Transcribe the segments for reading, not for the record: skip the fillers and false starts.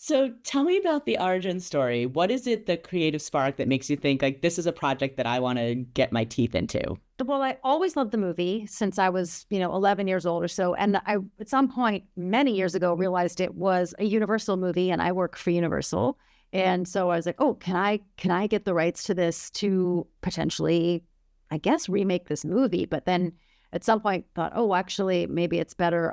So tell me about the origin story. What is it, the creative spark that makes you think like this is a project that I want to get my teeth into? Well, I always loved the movie since I was, 11 years old or so. And I, at some point many years ago, realized it was a Universal movie and I work for Universal. And so I was like, oh, can I get the rights to this to potentially, I guess, remake this movie? But then at some point thought, oh, actually, maybe it's better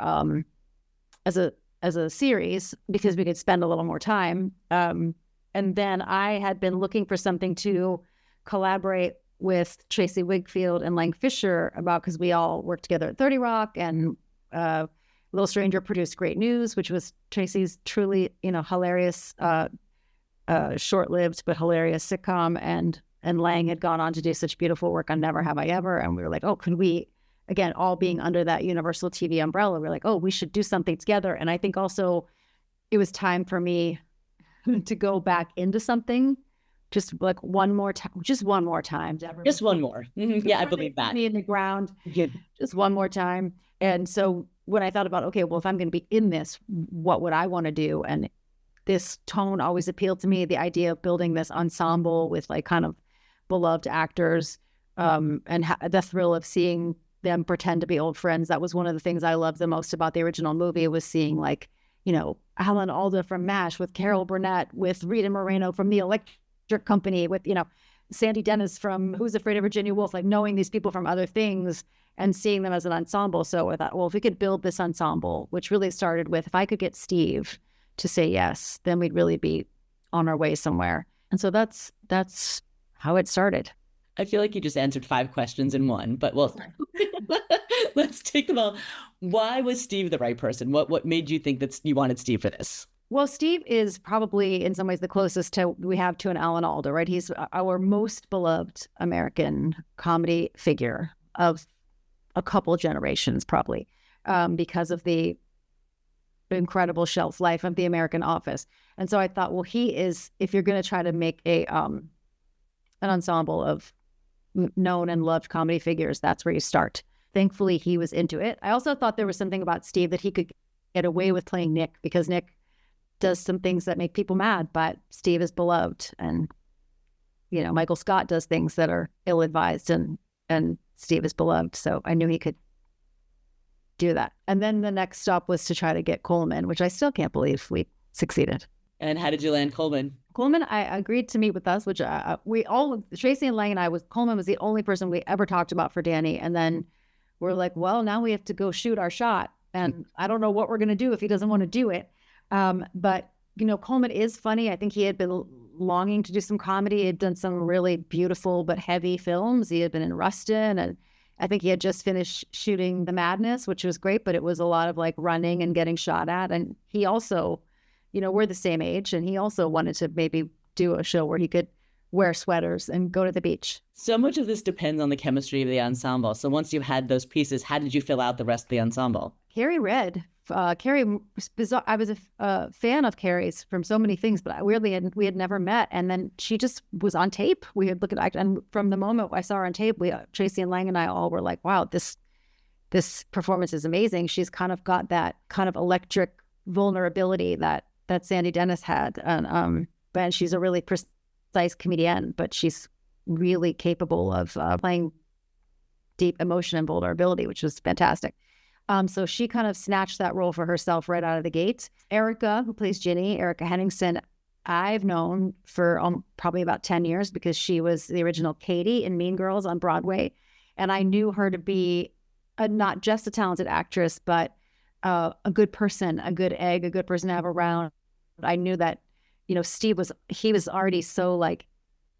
as a series because we could spend a little more time. And then I had been looking for something to collaborate with Tracy Wigfield and Lang Fisher about, because we all worked together at 30 Rock, and Little Stranger produced Great News, which was Tracy's truly, hilarious, short-lived but hilarious sitcom, and Lang had gone on to do such beautiful work on Never Have I Ever, and we were like, oh, could we, again, all being under that Universal TV umbrella, we're like, oh, we should do something together. And I think also it was time for me to go back into something. Just like one more time, just one more time. Debra. Just one more. Mm-hmm. Yeah, I believe that. Me in the ground, Yeah. just one more time. And so when I thought about, okay, well, if I'm going to be in this, what would I want to do? And this tone always appealed to me. The idea of building this ensemble with like kind of beloved actors, and the thrill of seeing them pretend to be old friends. That was one of the things I loved the most about the original movie, was seeing like, Alan Alda from MASH with Carol Burnett, with Rita Moreno from the Electric Company, with Sandy Dennis from Who's Afraid of Virginia Woolf, like knowing these people from other things and seeing them as an ensemble. So I thought, well, if we could build this ensemble, which really started with, if I could get Steve to say yes, then we'd really be on our way somewhere. And so that's how it started. I feel like you just answered 5 questions in one, but well, let's take them all. Why was Steve the right person? What made you think that you wanted Steve for this? Well, Steve is probably in some ways the closest we have to an Alan Alda, right? He's our most beloved American comedy figure of a couple generations, probably, because of the incredible shelf life of the American Office. And so I thought, well, he is, if you're going to try to make an ensemble of known and loved comedy figures, that's where you start. Thankfully, he was into it. I also thought there was something about Steve that he could get away with playing Nick, because Nick does some things that make people mad, but Steve is beloved, and Michael Scott does things that are ill-advised, and Steve is beloved. So I knew he could do that. And then the next stop was to try to get Coleman, which I still can't believe we succeeded. And how did you land Coleman? Coleman, I agreed to meet with us, which we all, Tracy and Lang and I, Coleman was the only person we ever talked about for Danny. And then we're like, well, now we have to go shoot our shot, and I don't know what we're going to do if he doesn't want to do it. But Coleman is funny. I think he had been longing to do some comedy. He had done some really beautiful but heavy films. He had been in Rustin, and I think he had just finished shooting The Madness, which was great, but it was a lot of like running and getting shot at. And he also, we're the same age, and he also wanted to maybe do a show where he could wear sweaters and go to the beach. So much of this depends on the chemistry of the ensemble. So once you had those pieces, how did you fill out the rest of the ensemble? Carrie Red. Carrie, I was a fan of Carrie's from so many things, but weirdly we had never met. And then she just was on tape. We had looked at, and from the moment I saw her on tape, Tracy and Lang and I all were like, wow, this performance is amazing. She's kind of got that kind of electric vulnerability that Sandy Dennis had. And she's a really precise comedian, but she's really capable of playing deep emotion and vulnerability, which was fantastic. So she kind of snatched that role for herself right out of the gate. Erica, who plays Ginny, Erica Henningsen, I've known for probably about 10 years, because she was the original Katie in Mean Girls on Broadway. And I knew her to be not just a talented actress, but a good person, a good egg, a good person to have around. I knew that, Steve was already so like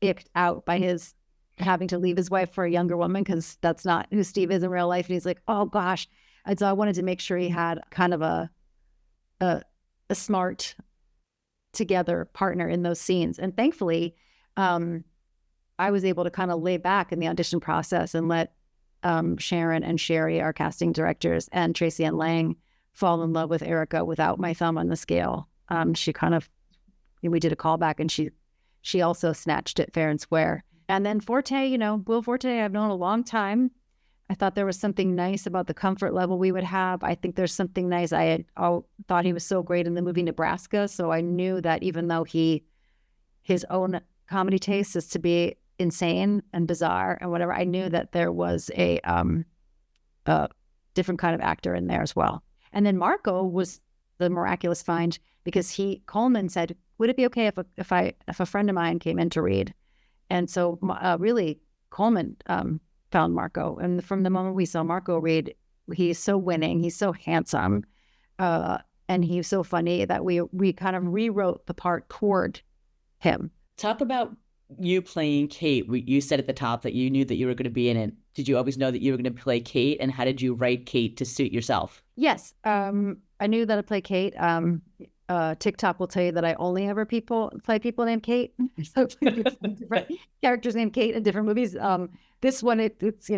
icked out by his having to leave his wife for a younger woman, because that's not who Steve is in real life. And he's like, oh gosh. And so I wanted to make sure he had kind of a smart together partner in those scenes. And thankfully, I was able to kind of lay back in the audition process and let Sharon and Sherry, our casting directors, and Tracy and Lang fall in love with Erica without my thumb on the scale. She kind of, we did a callback, and she also snatched it fair and square. And then Forte, Will Forte, I've known a long time. I thought there was something nice about the comfort level we would have. I think there's something nice. I had thought he was so great in the movie Nebraska. So I knew that even though his own comedy taste is to be insane and bizarre and whatever, I knew that there was a different kind of actor in there as well. And then Marco was the miraculous find because Coleman said, would it be okay if a friend of mine came in to read? And so really Coleman found Marco. And from the moment we saw Marco read, he's so winning, he's so handsome, and he's so funny that we kind of rewrote the part toward him. Talk about you playing Kate. You said at the top that you knew that you were going to be in it. Did you always know that you were going to play Kate? And how did you write Kate to suit yourself? Yes. I knew that I'd play Kate. TikTok will tell you that I only ever play people named Kate. So different characters named Kate in different movies. This one, it's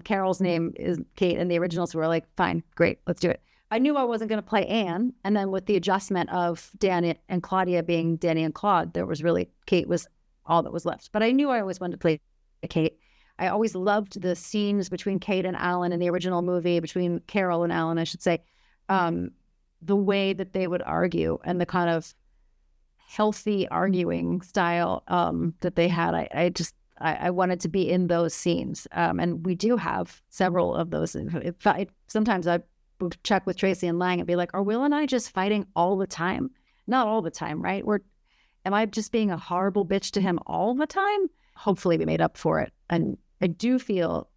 Carol's name is Kate in the original. So we're like, fine, great, let's do it. I knew I wasn't going to play Anne. And then with the adjustment of Danny and Claudia being Danny and Claude, there was really, Kate was all that was left. But I knew I always wanted to play Kate. I always loved the scenes between Kate and Alan in the original movie, between Carol and Alan, I should say. The way that they would argue and the kind of healthy arguing style that they had. I wanted to be in those scenes. And we do have several of those. Sometimes I would check with Tracy and Lang and be like, are Will and I just fighting all the time? Not all the time, right? Am I just being a horrible bitch to him all the time? Hopefully we made up for it. And I do feel,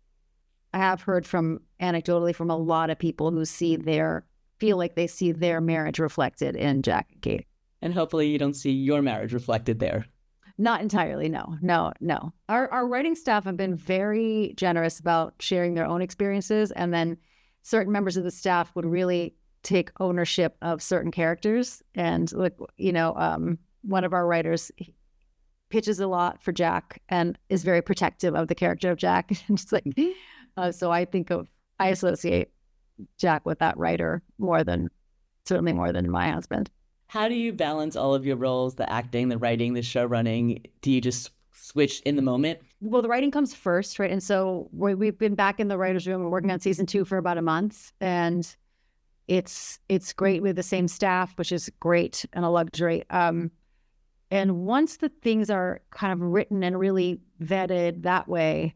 I have heard anecdotally from a lot of people who feel like they see their marriage reflected in Jack and Kate. And hopefully you don't see your marriage reflected there. Not entirely, no. Our writing staff have been very generous about sharing their own experiences, and then certain members of the staff would really take ownership of certain characters. And one of our writers pitches a lot for Jack and is very protective of the character of Jack. So I associate Jack with that writer certainly more than my husband. How do you balance all of your roles, the acting, the writing, the show running? Do you just switch in the moment? Well, the writing comes first, right? And so we've been back in the writer's room and working on season 2 for about a month. And it's great with the same staff, which is great and a luxury. And once the things are kind of written and really vetted that way,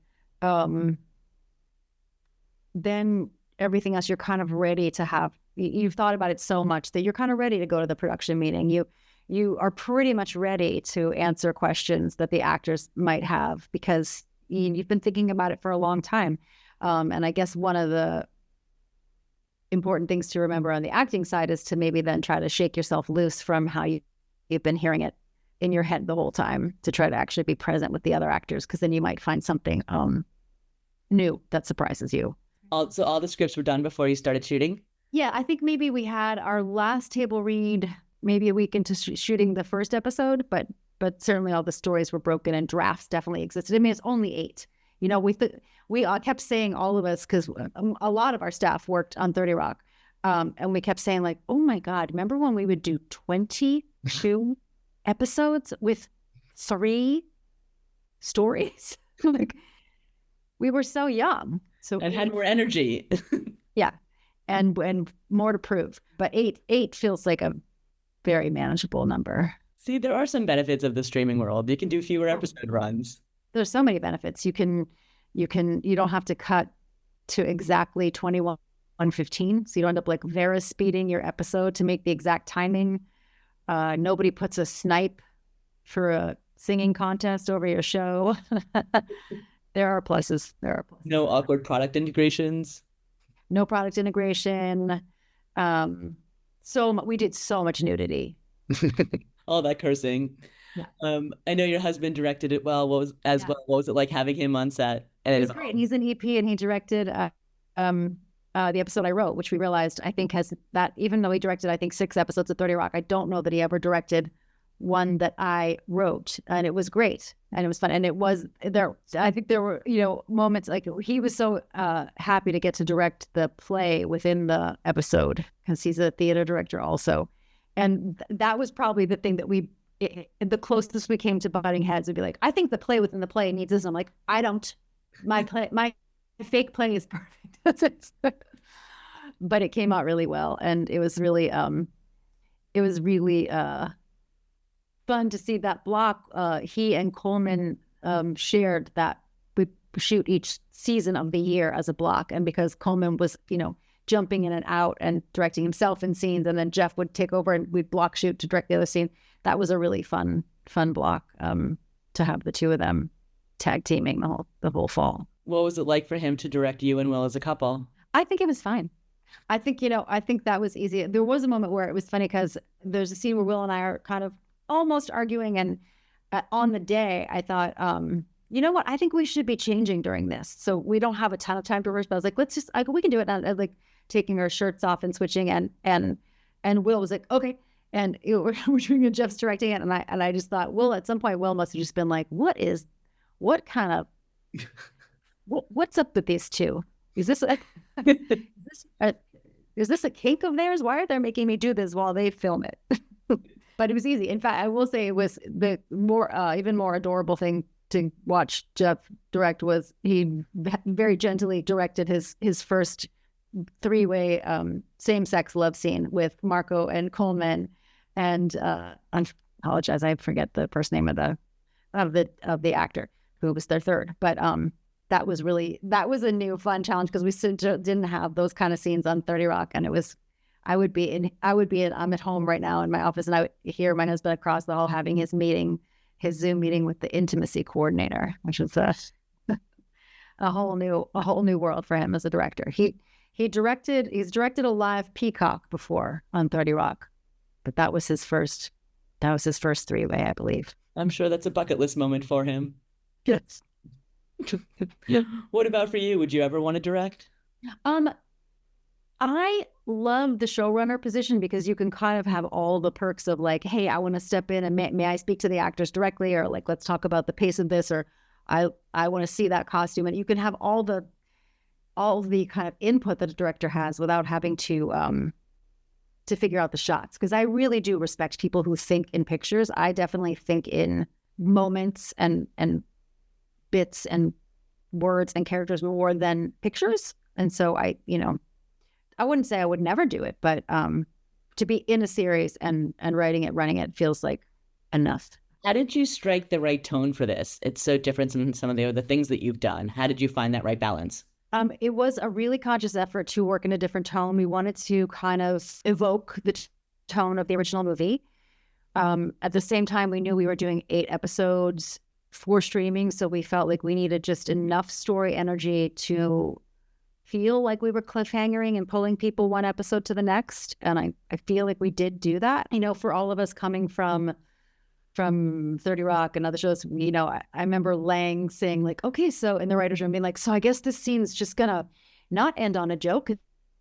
then everything else you're kind of ready to have. You've thought about it so much that you're kind of ready to go to the production meeting. You are pretty much ready to answer questions that the actors might have because you've been thinking about it for a long time. And I guess one of the important things to remember on the acting side is to maybe then try to shake yourself loose from how you've been hearing it in your head the whole time to try to actually be present with the other actors, because then you might find something new that surprises you. So all the scripts were done before you started shooting? Yeah, I think maybe we had our last table read maybe a week into shooting the first episode, but certainly all the stories were broken and drafts definitely existed. I mean, it's only 8. We kept saying, all of us, because a lot of our staff worked on 30 Rock, and we kept saying like, oh my God, remember when we would do 22 episodes with 3 stories? Like, we were so young. And had more energy. Yeah. And more to prove. But 8 feels like a very manageable number. See, there are some benefits of the streaming world. You can do fewer episode runs. There's so many benefits. You don't have to cut to exactly 21:15. So you don't end up like Vera speeding your episode to make the exact timing. Nobody puts a snipe for a singing contest over your show. There are pluses. No awkward product integrations. No product integration. So we did so much nudity. All that cursing. Yeah. I know your husband directed it well. What was it like having him on set? It was great. He's an EP and he directed the episode I wrote, which we realized I think has that, even though he directed I think 6 episodes of 30 Rock, I don't know that he ever directed one that I wrote, and it was great and it was fun. And it was there. I think there were, moments like he was so happy to get to direct the play within the episode because he's a theater director also. And that was probably the thing that the closest we came to butting heads would be like, I think the play within the play needs this. And I'm like, I don't. My fake play is perfect. That's it. But it came out really well, and it was really fun to see that block. He and Coleman shared that we shoot each season of the year as a block, and because Coleman was, jumping in and out and directing himself in scenes, and then Jeff would take over and we'd block shoot to direct the other scene. That was a really fun block to have the two of them tag teaming the whole fall. What was it like for him to direct you and Will as a couple? I think it was fine. I think that was easy. There was a moment where it was funny because there's a scene where Will and I are kind of almost arguing, and on the day I thought, you know what? I think we should be changing during this, so we don't have a ton of time to rehearse. But I was like, we can do it now. Like taking our shirts off and switching, and Will was like, okay, and we're doing it. Jeff's directing it, and I just thought, Will, at some point, Will must have just been like, what's up with these two? Is this a kink of theirs? Why are they making me do this while they film it? But it was easy. In fact, I will say it was the more even more adorable thing to watch Jeff direct was he very gently directed his first three-way same-sex love scene with Marco and Coleman, and I apologize, I forget the first name of the actor who was their third, but that was a new fun challenge because we didn't have those kind of scenes on 30 Rock, and I'm at home right now in my office, and I would hear my husband across the hall having his Zoom meeting with the intimacy coordinator, which was a whole new world for him as a director. He's directed a live Peacock before on 30 Rock, but that was his first three-way, I believe. I'm sure that's a bucket list moment for him. Yes. What about for you? Would you ever want to direct? I love the showrunner position because you can kind of have all the perks of like, hey, I want to step in and may I speak to the actors directly, or like, let's talk about the pace of this, or I want to see that costume. And you can have all the kind of input that a director has without having to figure out the shots. Because I really do respect people who think in pictures. I definitely think in moments and bits and words and characters more than pictures. And so I wouldn't say I would never do it, but to be in a series and writing it, running it feels like enough. How did you strike the right tone for this? It's so different from some of the other things that you've done. How did you find that right balance? It was a really conscious effort to work in a different tone. We wanted to kind of evoke the tone of the original movie. At the same time, we knew we were doing 8 episodes for streaming, so we felt like we needed just enough story energy to feel like we were cliffhangering and pulling people one episode to the next. And I feel like we did do that. For all of us coming from 30 Rock and other shows, I remember Lang saying like, okay, so in the writer's room being like, so I guess this scene's just gonna not end on a joke.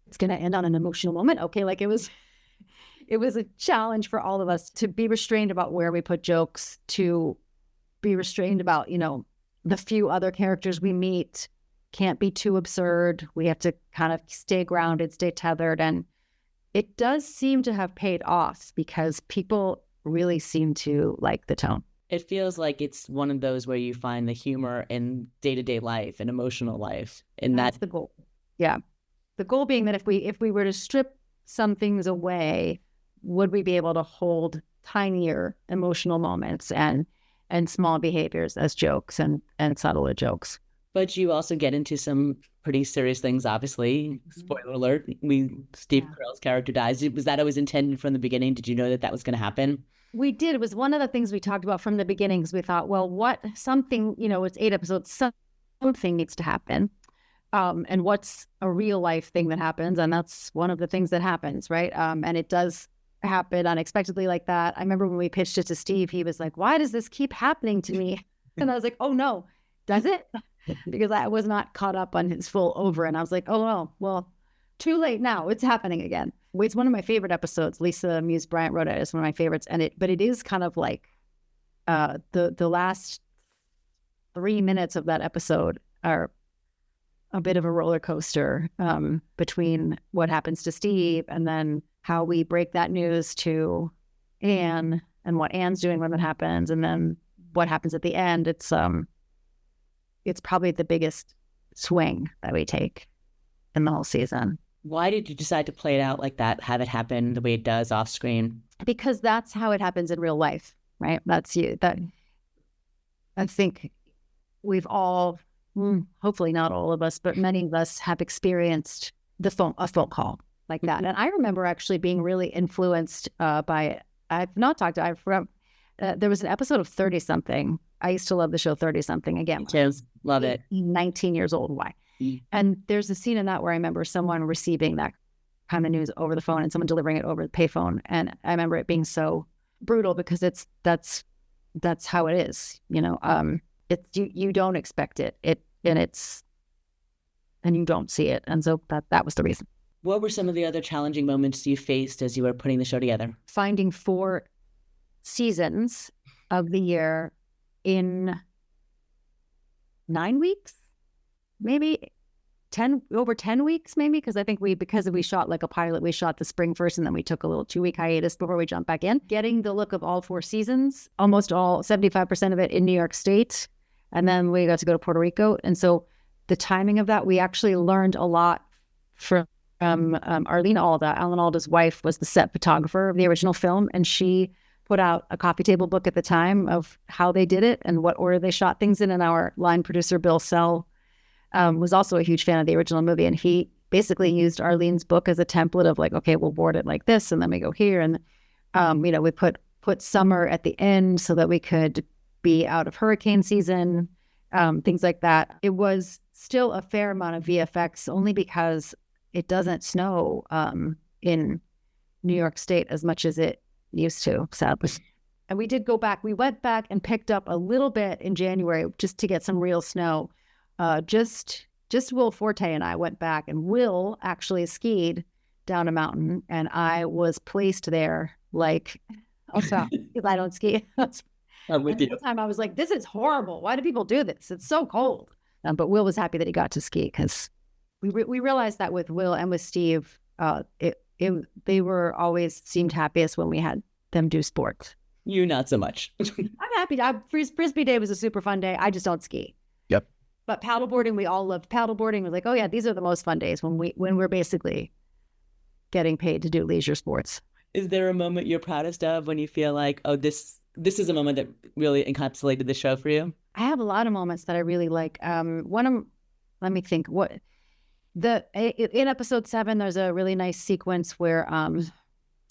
It's gonna end on an emotional moment. Okay, like it was a challenge for all of us to be restrained about where we put jokes, to be restrained about, the few other characters we meet can't be too absurd. We have to kind of stay grounded, stay tethered. And it does seem to have paid off because people really seem to like the tone. It feels like it's one of those where you find the humor in day-to-day life and emotional life. And that's the goal. Yeah. The goal being that if we were to strip some things away, would we be able to hold tinier emotional moments and small behaviors as jokes and subtler jokes? But you also get into some pretty serious things, obviously. Spoiler alert, Steve Carell's character dies. Was that always intended from the beginning? Did you know that was going to happen? We did. It was one of the things we talked about from the beginning, because we thought, well, it's 8 episodes, something needs to happen. And what's a real life thing that happens? And that's one of the things that happens, right? And it does happen unexpectedly like that. I remember when we pitched it to Steve, he was like, why does this keep happening to me? And I was like, oh no, does it? Because I was not caught up on his full over. And I was like, oh, no, well, too late now. It's happening again. It's one of my favorite episodes. Lisa Muse Bryant wrote it. It's one of my favorites. But it is kind of like the last 3 minutes of that episode are a bit of a roller coaster between what happens to Steve and then how we break that news to Anne and what Anne's doing when that happens. And then what happens at the end. It's probably the biggest swing that we take in the whole season. Why did you decide to play it out like that, have it happen the way it does off screen? Because that's how it happens in real life, right? That I think we've all, hopefully not all of us, but many of us have experienced a phone call like that. And I remember actually being really influenced by, I've not talked to, I forgot, there was an episode of 30 something. I used to love the show 30 something again. Cheers. Love it. 19 years old. Why? And there's a scene in that where I remember someone receiving that kind of news over the phone and someone delivering it over the payphone. And I remember it being so brutal because that's how it is, you know. It's you don't expect it. And you don't see it. And so that was the reason. What were some of the other challenging moments you faced as you were putting the show together? Finding 4 seasons of the year in 9 weeks, maybe over 10 weeks, maybe, because I think because we shot like a pilot, we shot the spring first and then we took a little 2-week hiatus before we jumped back in. Getting the look of all 4 seasons, almost all, 75% of it in New York State. And then we got to go to Puerto Rico. And so the timing of that, we actually learned a lot from Arlene Alda. Alan Alda's wife was the set photographer of the original film, and she put out a coffee table book at the time of how they did it and what order they shot things in. And our line producer, Bill Sell, was also a huge fan of the original movie. And he basically used Arlene's book as a template of like, okay, we'll board it like this, and then we go here. And, we put summer at the end so that we could be out of hurricane season, things like that. It was still a fair amount of VFX only because it doesn't snow in New York State as much as it used to, sadly. And we went back and picked up a little bit in January just to get some real snow. Just Will Forte and I went back, and Will actually skied down a mountain, and I was placed there like, because I don't ski. I'm with you. The time I was like, this is horrible. Why do people do this? It's so cold. But Will was happy that he got to ski because we realized that with Will and with Steve, they were always seemed happiest when we had them do sports. You not so much. I'm happy. Frisbee day was a super fun day. I just don't ski. Yep. But paddleboarding, we all loved paddleboarding. We're like, oh yeah, these are the most fun days when we're basically getting paid to do leisure sports. Is there a moment you're proudest of when you feel like, oh, this is a moment that really encapsulated the show for you? I have a lot of moments that I really like. Let me think. In episode 7, there's a really nice sequence where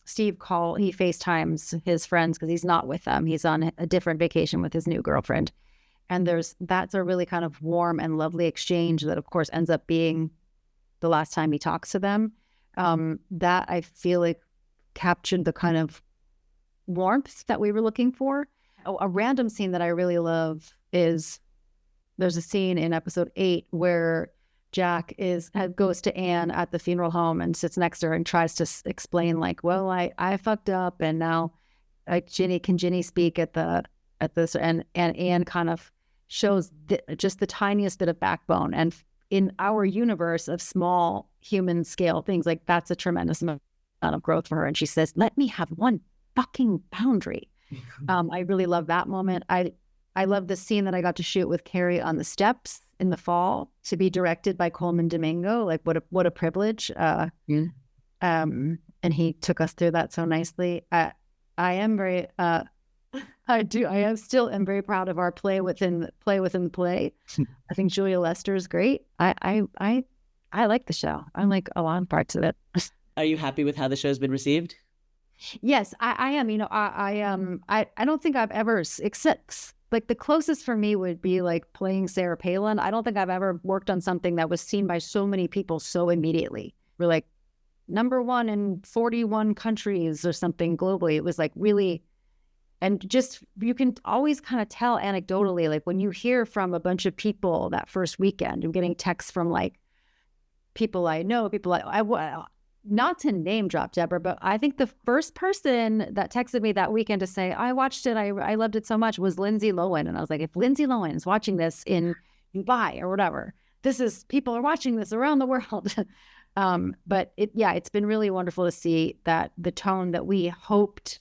Steve he FaceTimes his friends because he's not with them. He's on a different vacation with his new girlfriend. And that's a really kind of warm and lovely exchange that, of course, ends up being the last time he talks to them. That I feel like captured the kind of warmth that we were looking for. A random scene that I really love is there's a scene in episode 8 where Jack goes to Anne at the funeral home and sits next to her and tries to explain like, well, I fucked up and now can Ginny speak at this, and Anne kind of shows just the tiniest bit of backbone. And in our universe of small human scale things, like that's a tremendous amount of growth for her. And she says, let me have one fucking boundary. I really love that moment. I love the scene that I got to shoot with Carrie on the steps in the fall, to be directed by Coleman Domingo. Like what a privilege. And he took us through that so nicely. I am very very proud of our play within the play. I think Julia Lester is great. I like the show. I like a lot of parts of it. Are you happy with how the show's been received? Yes, I am. You know, I don't think I've ever, except like the closest for me would be like playing Sarah Palin. I don't think I've ever worked on something that was seen by so many people so immediately. We're like #1 in 41 countries or something globally. It was like really, and just, you can always kind of tell anecdotally, like when you hear from a bunch of people that first weekend, I'm getting texts from like people I know, not to name drop Debra, but I think the first person that texted me that weekend to say, I watched it, I loved it so much, was Lindsay Lohan. And I was like, if Lindsay Lohan is watching this in Dubai or whatever, people are watching this around the world. But it's been really wonderful to see that the tone that we hoped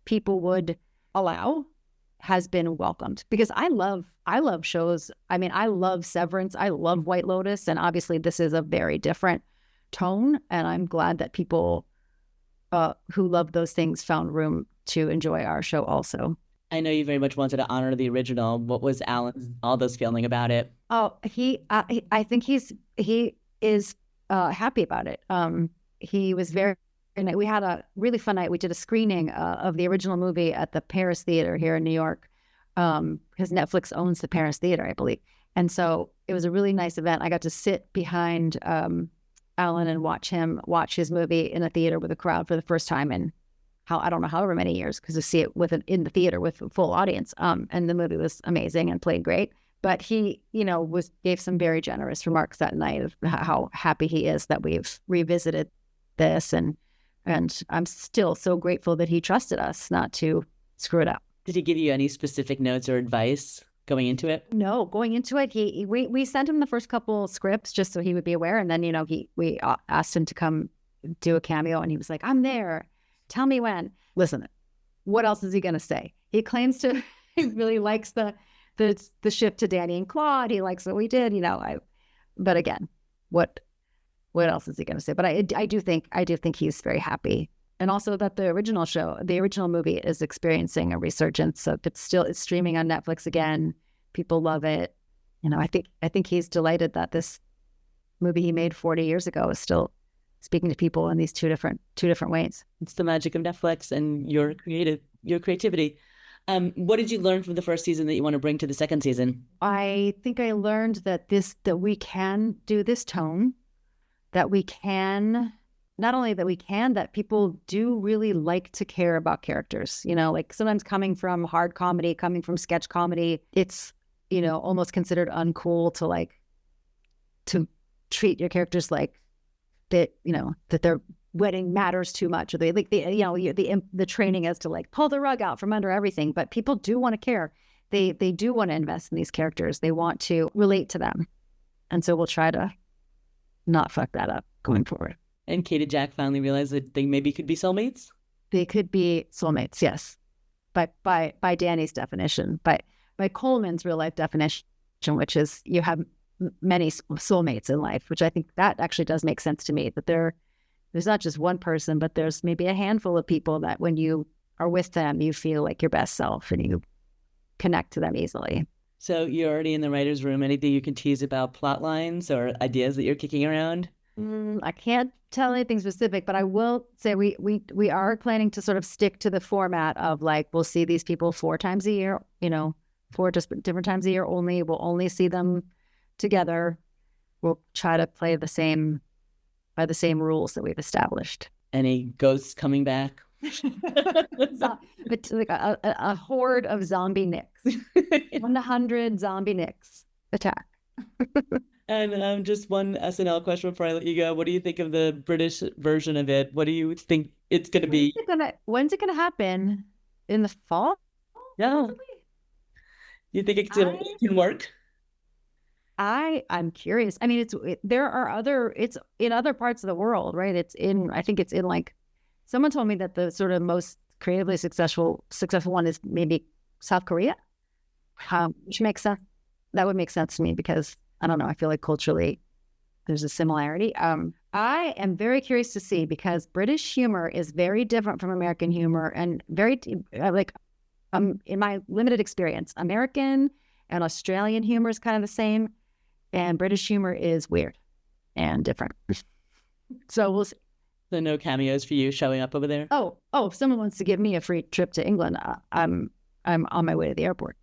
people would allow has been welcomed, because I love shows. I mean, I love Severance. I love White Lotus. And obviously this is a very different tone. And I'm glad that people who love those things found room to enjoy our show also. I know you very much wanted to honor the original. What was Alan's all those feeling about it? Oh, I think he is happy about it. He was very. And we had a really fun night. We did a screening of the original movie at the Paris Theater here in New York, because Netflix owns the Paris Theater, I believe. And so it was a really nice event. I got to sit behind Alan and watch his movie in a theater with a crowd for the first time in I don't know, however many years, because to see it in the theater with a full audience. And the movie was amazing and played great. But he, gave some very generous remarks that night of how happy he is that we've revisited this, and I'm still so grateful that he trusted us not to screw it up. Did he give you any specific notes or advice going into it? No, going into it, we sent him the first couple scripts just so he would be aware, and then we asked him to come do a cameo, and he was like, "I'm there. Tell me when." Listen, what else is he gonna say? He claims to he really likes the shift to Danny and Claude. He likes what we did, But again, what else is he going to say? But I do think he's very happy, and also that the original movie is experiencing a resurgence. So it's streaming on Netflix again. People love it. I think he's delighted that this movie he made 40 years ago is still speaking to people in these two different ways. It's the magic of Netflix and your creativity. What did you learn from the first season that you want to bring to the second season? I think I learned that we can do this tone. That we can, not only that we can, that people do really like to care about characters. Like sometimes coming from hard comedy, coming from sketch comedy, it's, almost considered uncool to treat your characters like that, that their wedding matters too much, or the training is to pull the rug out from under everything. But people do want to care. They do want to invest in these characters. They want to relate to them. And so we'll try to not fuck that up going forward. And Kate and Jack finally realized that they maybe could be soulmates? They could be soulmates, yes. By Danny's definition. By Coleman's real life definition, which is you have many soulmates in life, which I think that actually does make sense to me. That there's not just one person, but there's maybe a handful of people that when you are with them, you feel like your best self and you connect to them easily. So you're already in the writer's room. Anything you can tease about plot lines or ideas that you're kicking around? I can't tell anything specific, but I will say we are planning to sort of stick to the format of we'll see these people 4 times a year, 4 just different times a year only. We'll only see them together. We'll try to play by the same rules that we've established. Any ghosts coming back? But a horde of zombie Nicks. 100 zombie Nicks attack. And just one SNL question before I let you go. What do you think of the British version of it? What do you think it's going to be? When's it going to happen? In the fall? No. You think it can work? I'm curious. I mean, it's in other parts of the world, right? I think it's in someone told me that the sort of most creatively successful one is maybe South Korea, which makes sense. That would make sense to me because I don't know. I feel like culturally there's a similarity. I am very curious to see because British humor is very different from American humor and very in my limited experience, American and Australian humor is kind of the same, and British humor is weird and different. So we'll see. So no cameos for you showing up over there? Oh! If someone wants to give me a free trip to England, I'm on my way to the airport.